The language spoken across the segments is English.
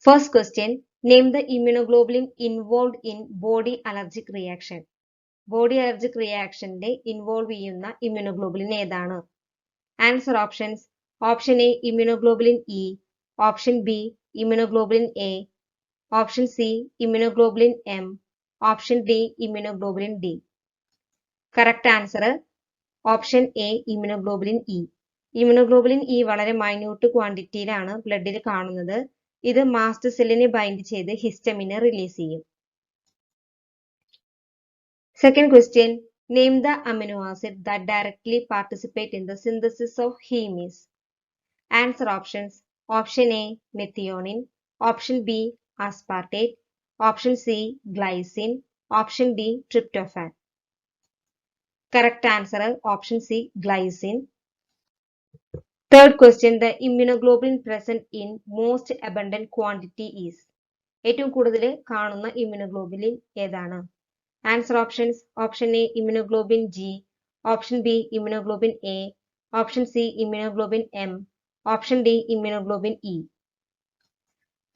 First question, name the immunoglobulin involved in body allergic reaction. Body allergic reaction involve ചെയ്യുന്ന immunoglobulin ഏതാണ്? Answer options. Option A, immunoglobulin E. Option B, immunoglobulin A. Option C, immunoglobulin M. Option D, immunoglobulin D. Correct answer, option A, immunoglobulin E. Immunoglobulin E വളരെ minute ക്വാണ്ടിറ്റിയിലാണ് ബ്ലഡിൽ കാണുന്നത്. ഇത് mast സെല്ലിനെ bind ചെയ്ത് ഹിസ്റ്റമിനെ release ചെയ്യും. Second question, name the amino acid that directly participate in the synthesis of heme. Answer options. Option A, methionine. Option B, aspartate. Option C, glycine. Option D, tryptophan. Correct answer, option C, glycine. Third question, the immunoglobulin present in most abundant quantity is. ഏറ്റവും കൂടുതൽ കാണുന്ന immunoglobulin ഏതാണ്? Answer options. Option A, immunoglobulin G. Option B, immunoglobulin A. Option C, immunoglobulin M. Option D, immunoglobulin E.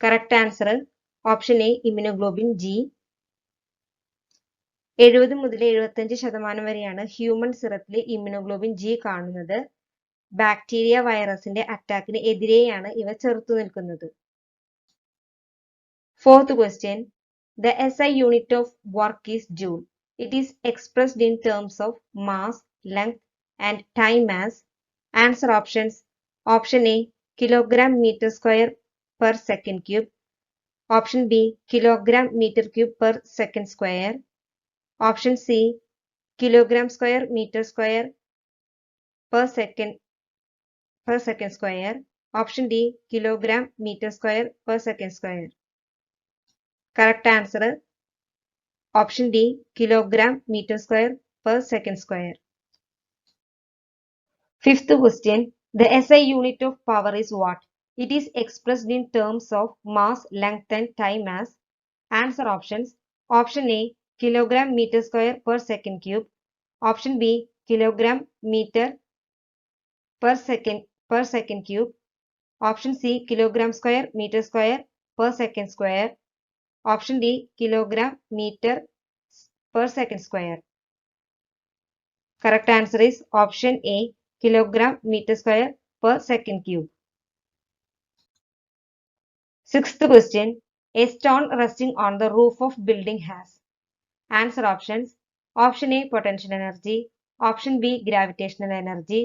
Correct answer, option A, immunoglobulin G. 70 മുതൽ 75% വരെയാണ് human സിറത്തിൽ immunoglobulin G കാണുന്നത്. Bacteria വൈറസിന്റെ അറ്റാക്കിന് എതിരെയാണ് ഇവ ചെറുത്തു നിൽക്കുന്നത്. Fourth question, the SI unit of work is joule. It is expressed in terms of mass, length and time as. Answer options. Option A, kilogram meter square per second cube. Option B, kilogram meter cube per second square. Option C, kilogram square meter square per second square. Option D, kilogram meter square per second square. Correct answer, option D, kilogram meter square per second square. Fifth question, the SI unit of power is what? It is expressed in terms of mass, length and time as. Answer options. Option A, kilogram meter square per second cube. Option B, kilogram meter per second cube. Option C, kilogram square meter square per second square. Option D, kilogram meter per second square. Correct answer is option A, kilogram meter square per second cube. Sixth question, a stone resting on the roof of building has. Answer options. Option A, potential energy. Option B, gravitational energy.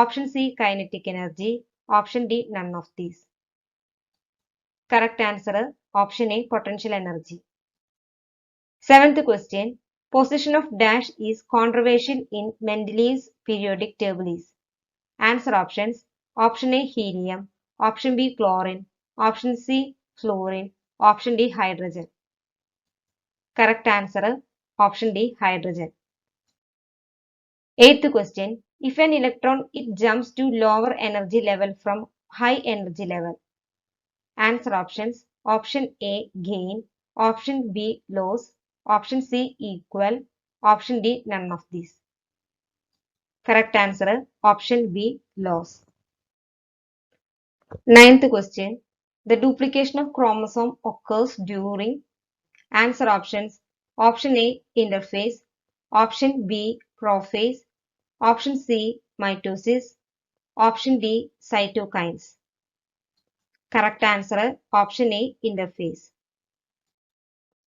Option C, kinetic energy. Option D, none of these. Correct answer, option A, potential energy. Seventh question, position of dash is conservation in Mendeleev's periodic table is. Answer options. Option A, helium. Option B, chlorine. Option C, fluorine. Option D, hydrogen. Correct answer, option D, hydrogen. Eighth question, if an electron it jumps to lower energy level from high energy level. Answer options. Option A, gain. Option B, loss. Option C, equal. Option D, none of these. Correct answer, option B, loss. Ninth question, the duplication of chromosome occurs during. Answer options. Option A, interphase. Option B, prophase. Option C, mitosis. Option D, cytokines. Correct answer, option A, interphase.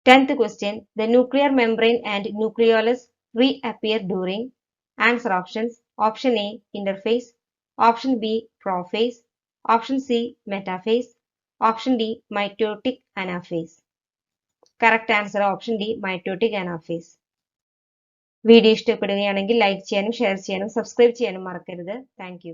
10th question, the nuclear membrane and nucleolus reappear during. Answer options. Option A, interphase. Option B, prophase. Option C, metaphase. Option D, mitotic anaphase. Correct answer, option D, mitotic anaphase. Video ഇഷ്ടപ്പെടുകയാണെങ്കിൽ like ചെയ്യാനും share ചെയ്യാനും subscribe ചെയ്യാനും മറക്കരുത്. Thank you.